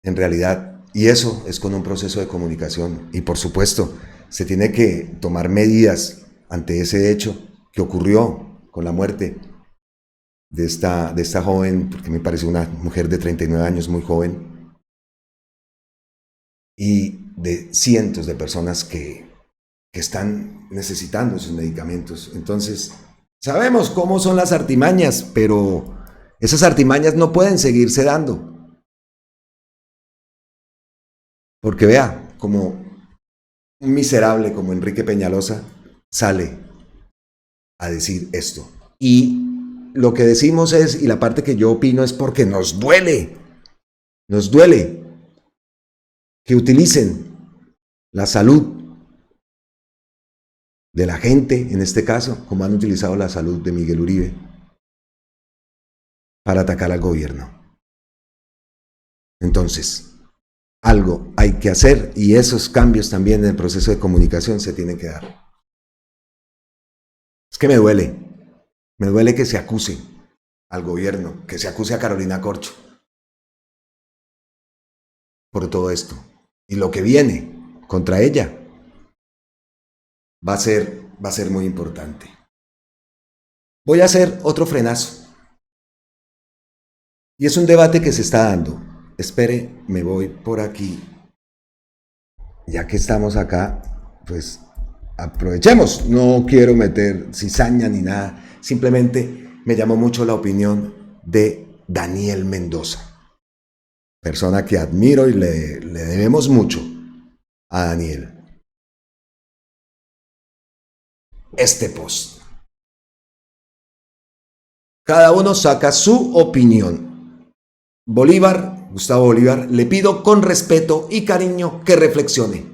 en realidad. Y eso es con un proceso de comunicación. Y por supuesto, se tiene que tomar medidas ante ese hecho que ocurrió con la muerte de esta joven, porque me parece una mujer de 39 años, muy joven, y de cientos de personas que están necesitando sus medicamentos. Entonces, sabemos cómo son las artimañas, pero esas artimañas no pueden seguirse dando. Porque vea, como un miserable como Enrique Peñalosa sale a decir esto. Y lo que decimos es, y la parte que yo opino es porque nos duele que utilicen la salud de la gente, en este caso, como han utilizado la salud de Miguel Uribe, para atacar al gobierno. Entonces, algo hay que hacer, y esos cambios también en el proceso de comunicación se tienen que dar. Es que me duele que se acuse al gobierno, que se acuse a Carolina Corcho por todo esto. Y lo que viene contra ella va a ser muy importante. Voy a hacer otro frenazo. Y es un debate que se está dando. Espere, me voy por aquí. Ya que estamos acá, pues aprovechemos. No quiero meter cizaña ni nada. Simplemente me llamó mucho la opinión de Daniel Mendoza. Persona que admiro y le debemos mucho a Daniel. Este post. Cada uno saca su opinión. Gustavo Bolívar, le pido con respeto y cariño que reflexione.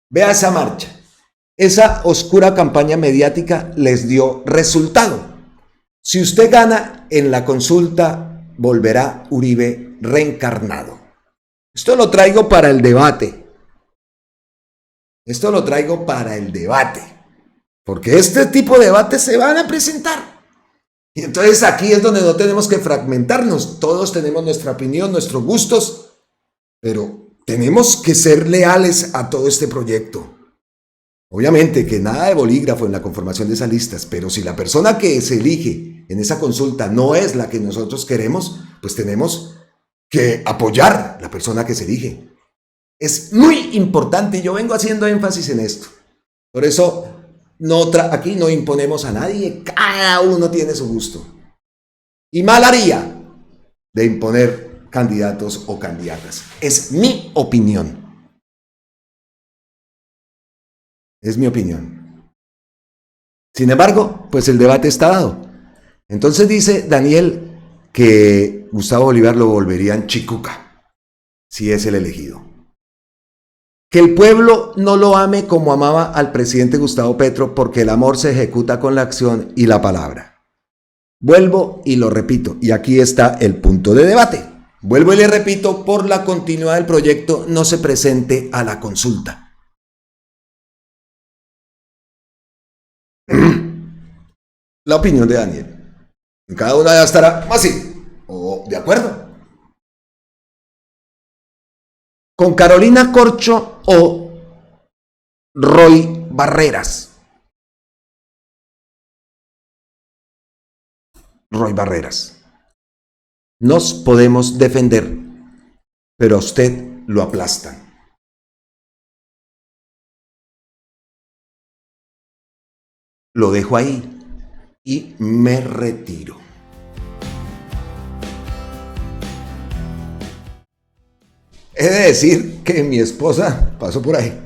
Vea esa marcha. Esa oscura campaña mediática les dio resultado. Si usted gana en la consulta, volverá Uribe reencarnado. Esto lo traigo para el debate. Porque este tipo de debates se van a presentar. Y entonces aquí es donde no tenemos que fragmentarnos. Todos tenemos nuestra opinión, nuestros gustos, pero tenemos que ser leales a todo este proyecto. Obviamente que nada de bolígrafo en la conformación de esas listas, pero si la persona que se elige en esa consulta no es la que nosotros queremos, pues tenemos que apoyar a la persona que se elige. Es muy importante, yo vengo haciendo énfasis en esto. Por eso aquí no imponemos a nadie, cada uno tiene su gusto. Y mal haría de imponer candidatos o candidatas. Es mi opinión. Sin embargo, pues el debate está dado. Entonces dice Daniel que Gustavo Bolívar lo volverían chicuca, si es el elegido. Que el pueblo no lo ame como amaba al presidente Gustavo Petro, porque el amor se ejecuta con la acción y la palabra. Vuelvo y lo repito, y aquí está el punto de debate. Vuelvo y le repito, por la continuidad del proyecto no se presente a la consulta. La opinión de Daniel. Cada una ya estará así, o de acuerdo. Con Carolina Corcho o Roy Barreras. Nos podemos defender, pero a usted lo aplastan. lo dejo ahí y me retiro. He de decir que mi esposa pasó por ahí,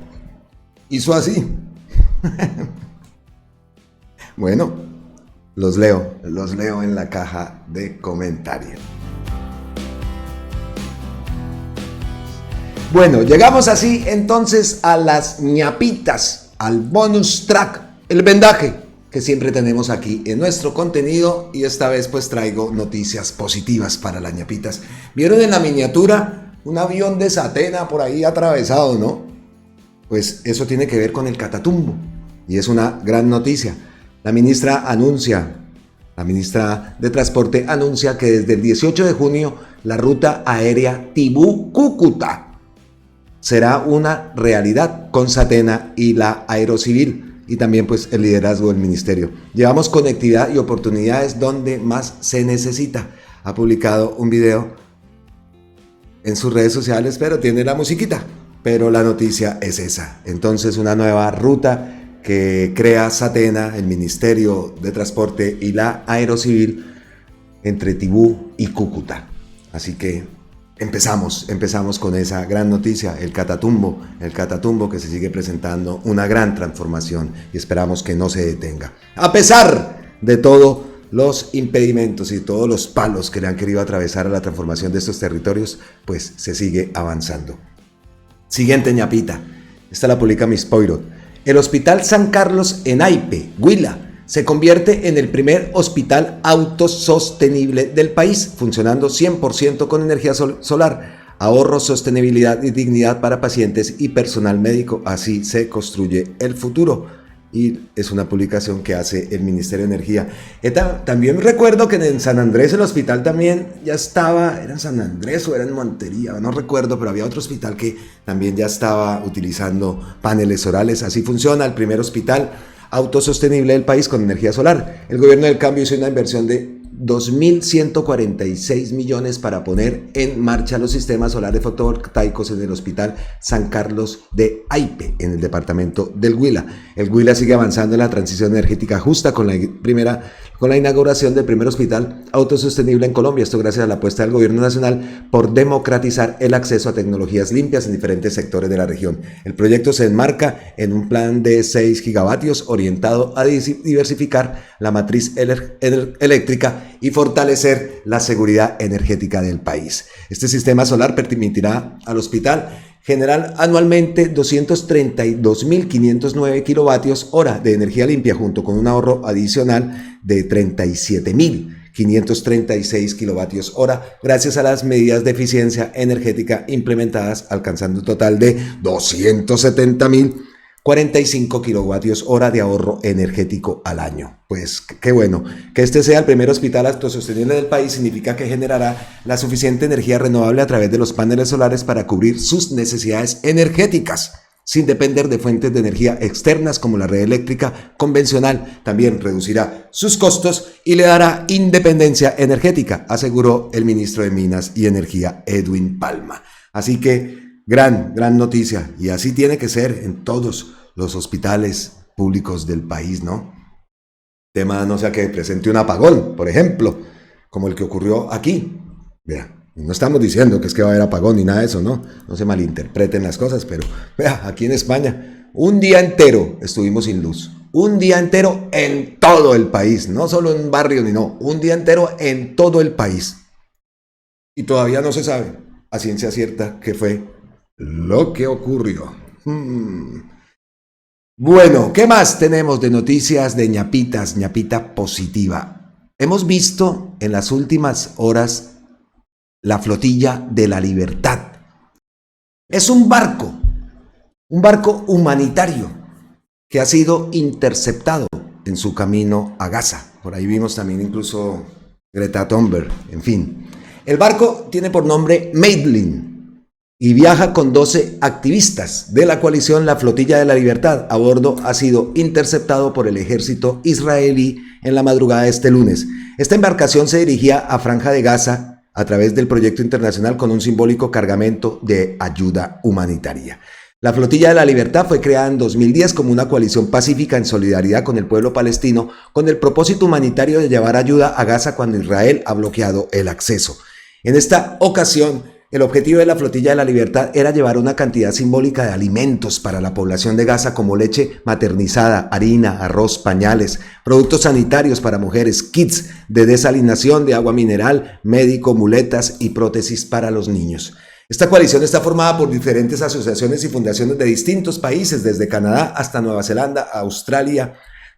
hizo así. Bueno, los leo en la caja de comentarios. Bueno, llegamos así entonces a las ñapitas, al bonus track, el vendaje que siempre tenemos aquí en nuestro contenido, y esta vez pues traigo noticias positivas para las ñapitas. ¿Vieron en la miniatura un avión de Satena por ahí atravesado, no? Pues eso tiene que ver con el Catatumbo y es una gran noticia. La ministra de Transporte anuncia que desde el 18 de junio la ruta aérea Tibú-Cúcuta será una realidad con Satena y la Aerocivil, y también pues el liderazgo del ministerio. Llevamos conectividad y oportunidades donde más se necesita. Ha publicado un video en sus redes sociales, pero tiene la musiquita. Pero la noticia es esa. Entonces, una nueva ruta que crea Satena, el Ministerio de Transporte y la Aerocivil entre Tibú y Cúcuta. Así que empezamos con esa gran noticia, el Catatumbo que se sigue presentando una gran transformación y esperamos que no se detenga. A pesar de todos los impedimentos y todos los palos que le han querido atravesar a la transformación de estos territorios, pues se sigue avanzando. Siguiente ñapita, esta la publica Miss Poirot. El Hospital San Carlos en Aipe, Huila, se convierte en el primer hospital autosostenible del país, funcionando 100% con energía solar, ahorro, sostenibilidad y dignidad para pacientes y personal médico. Así se construye el futuro. Y es una publicación que hace el Ministerio de Energía. También recuerdo que en San Andrés el hospital también ya estaba, ¿era en San Andrés o era en Montería? No recuerdo, pero había otro hospital que también ya estaba utilizando paneles solares. Así funciona el primer hospital autosostenible del país con energía solar. El gobierno del cambio hizo una inversión de 2.146 millones para poner en marcha los sistemas solares fotovoltaicos en el Hospital San Carlos de Aipe, en el departamento del Huila. El Huila sigue avanzando en la transición energética justa con la inauguración del primer hospital autosostenible en Colombia. Esto gracias a la apuesta del gobierno nacional por democratizar el acceso a tecnologías limpias en diferentes sectores de la región. El proyecto se enmarca en un plan de 6 gigavatios orientado a diversificar la matriz eléctrica y fortalecer la seguridad energética del país. Este sistema solar permitirá al hospital generar anualmente 232.509 kilovatios hora de energía limpia, junto con un ahorro adicional de 37.536 kilovatios hora, gracias a las medidas de eficiencia energética implementadas, alcanzando un total de 270.045 kilovatios hora de ahorro energético al año. Pues qué bueno. Que este sea el primer hospital autosostenible del país significa que generará la suficiente energía renovable a través de los paneles solares para cubrir sus necesidades energéticas, sin depender de fuentes de energía externas como la red eléctrica convencional. También reducirá sus costos y le dará independencia energética, aseguró el ministro de Minas y Energía, Edwin Palma. Así que gran noticia, y así tiene que ser en todos los hospitales públicos del país, ¿no? Tema no sea que presente un apagón, por ejemplo, como el que ocurrió aquí. Vea, no estamos diciendo que es que va a haber apagón ni nada de eso, ¿no? No se malinterpreten las cosas, pero vea, aquí en España, un día entero estuvimos sin luz. Un día entero en todo el país, no solo en un barrio, un día entero en todo el país. Y todavía no se sabe a ciencia cierta qué fue lo que ocurrió. Bueno, ¿qué más tenemos de noticias de ñapita positiva? Hemos visto en las últimas horas la flotilla de la Libertad. Es un barco humanitario que ha sido interceptado en su camino a Gaza. Por ahí vimos también incluso Greta Thunberg, en fin. El barco tiene por nombre Madeline y viaja con 12 activistas de la coalición La Flotilla de la Libertad. A bordo ha sido interceptado por el ejército israelí en la madrugada de este lunes. Esta embarcación se dirigía a Franja de Gaza a través del proyecto internacional con un simbólico cargamento de ayuda humanitaria. La Flotilla de la Libertad fue creada en 2010 como una coalición pacífica en solidaridad con el pueblo palestino, con el propósito humanitario de llevar ayuda a Gaza cuando Israel ha bloqueado el acceso. En esta ocasión, el objetivo de la Flotilla de la Libertad era llevar una cantidad simbólica de alimentos para la población de Gaza, como leche maternizada, harina, arroz, pañales, productos sanitarios para mujeres, kits de desalinación de agua mineral, médico, muletas y prótesis para los niños. Esta coalición está formada por diferentes asociaciones y fundaciones de distintos países, desde Canadá hasta Nueva Zelanda, Australia,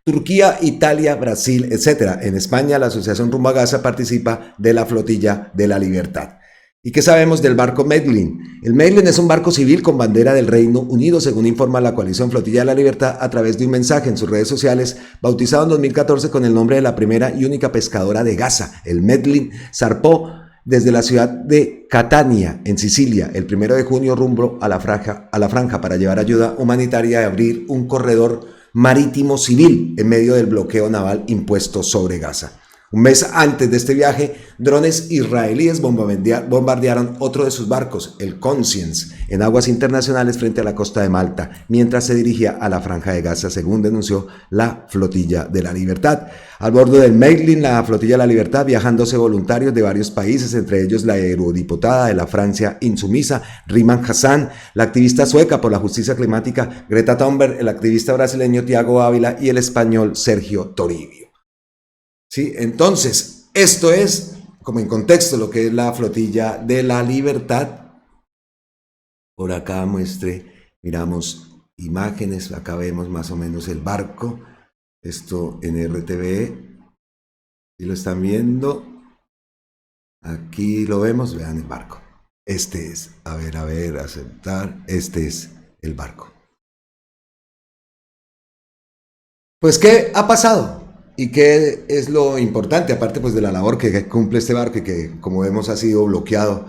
Turquía, Italia, Brasil, etc. En España, la Asociación Rumbo a Gaza participa de la Flotilla de la Libertad. ¿Y qué sabemos del barco Medlin? El Medlin es un barco civil con bandera del Reino Unido, según informa la coalición Flotilla de la Libertad a través de un mensaje en sus redes sociales, bautizado en 2014 con el nombre de la primera y única pescadora de Gaza. El Medlin zarpó desde la ciudad de Catania, en Sicilia, el 1 de junio rumbo a la franja para llevar ayuda humanitaria y abrir un corredor marítimo civil en medio del bloqueo naval impuesto sobre Gaza. Un mes antes de este viaje, drones israelíes bombardearon otro de sus barcos, el Conscience, en aguas internacionales frente a la costa de Malta, mientras se dirigía a la Franja de Gaza, según denunció la Flotilla de la Libertad. Al bordo del Medlin, la Flotilla de la Libertad, viajan 12 voluntarios de varios países, entre ellos la eurodiputada de la Francia insumisa, Riman Hassan, la activista sueca por la justicia climática, Greta Thunberg, el activista brasileño Thiago Ávila y el español Sergio Toribio. Sí, entonces, esto es, como en contexto, lo que es la Flotilla de la Libertad. Por acá miramos imágenes, acá vemos más o menos el barco, esto en RTV, si lo están viendo, aquí lo vemos, vean el barco. Este es, a ver, aceptar, este es el barco. Pues, ¿qué ha pasado? ¿Y qué es lo importante, aparte pues de la labor que cumple este barco y que, como vemos, ha sido bloqueado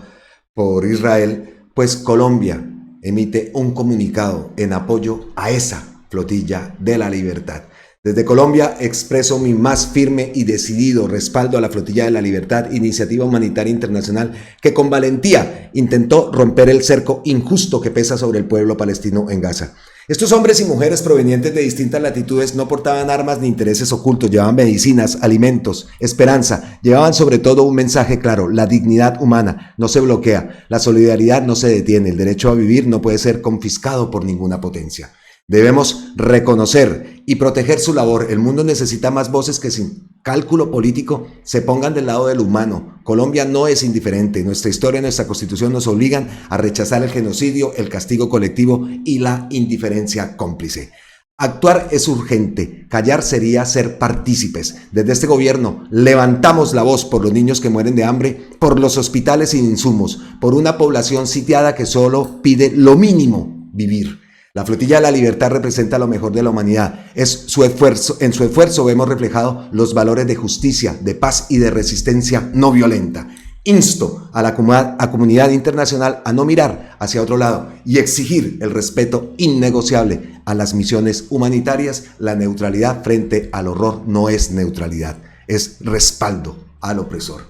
por Israel? Pues Colombia emite un comunicado en apoyo a esa Flotilla de la Libertad. Desde Colombia expreso mi más firme y decidido respaldo a la Flotilla de la Libertad, iniciativa humanitaria internacional que con valentía intentó romper el cerco injusto que pesa sobre el pueblo palestino en Gaza. Estos hombres y mujeres provenientes de distintas latitudes no portaban armas ni intereses ocultos, llevaban medicinas, alimentos, esperanza, llevaban sobre todo un mensaje claro: la dignidad humana no se bloquea, la solidaridad no se detiene, el derecho a vivir no puede ser confiscado por ninguna potencia. Debemos reconocer y proteger su labor. El mundo necesita más voces que sin cálculo político se pongan del lado del humano. Colombia no es indiferente. Nuestra historia y nuestra constitución nos obligan a rechazar el genocidio, el castigo colectivo y la indiferencia cómplice. Actuar es urgente, callar sería ser partícipes. Desde este gobierno levantamos la voz por los niños que mueren de hambre, por los hospitales sin insumos, por una población sitiada que solo pide lo mínimo: vivir. La Flotilla de la Libertad representa lo mejor de la humanidad. En su esfuerzo vemos reflejado los valores de justicia, de paz y de resistencia no violenta. Insto a la comunidad internacional a no mirar hacia otro lado y exigir el respeto innegociable a las misiones humanitarias. La neutralidad frente al horror no es neutralidad, es respaldo al opresor.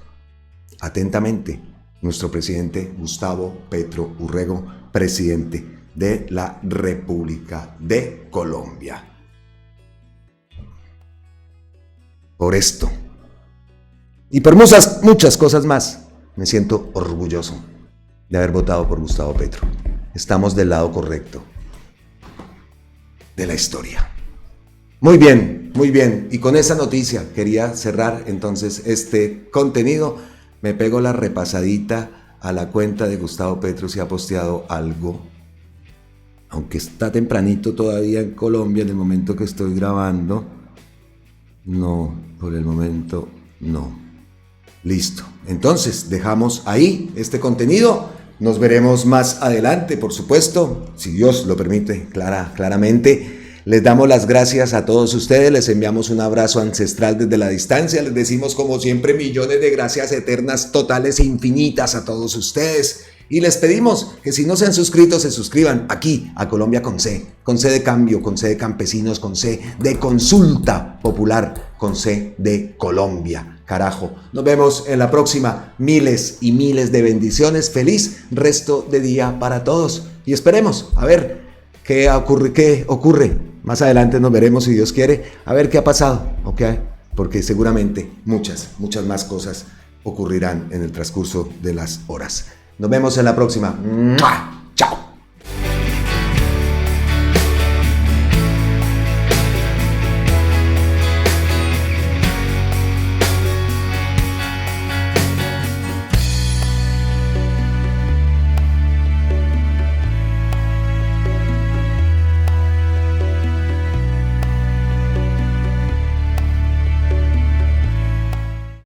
Atentamente, nuestro presidente Gustavo Petro Urrego, presidente de la República de Colombia. Por esto y por muchas cosas más, me siento orgulloso de haber votado por Gustavo Petro. Estamos del lado correcto de la historia. Muy bien. Y con esa noticia quería cerrar entonces este contenido. Me pego la repasadita a la cuenta de Gustavo Petro si ha posteado algo. Aunque está tempranito todavía en Colombia, en el momento que estoy grabando, no, por el momento no. Listo. Entonces, dejamos ahí este contenido. Nos veremos más adelante, por supuesto, si Dios lo permite, claramente. Les damos las gracias a todos ustedes, les enviamos un abrazo ancestral desde la distancia, les decimos como siempre millones de gracias eternas, totales e infinitas a todos ustedes. Y les pedimos que si no se han suscrito, se suscriban aquí a Colombia con C de cambio, con C de campesinos, con C de consulta popular, con C de Colombia. Carajo, nos vemos en la próxima. Miles y miles de bendiciones. Feliz resto de día para todos. Y esperemos, a ver, ¿Qué ocurre? Más adelante nos veremos, si Dios quiere, a ver qué ha pasado, ¿ok? Porque seguramente muchas más cosas ocurrirán en el transcurso de las horas. Nos vemos en la próxima. ¡Mua!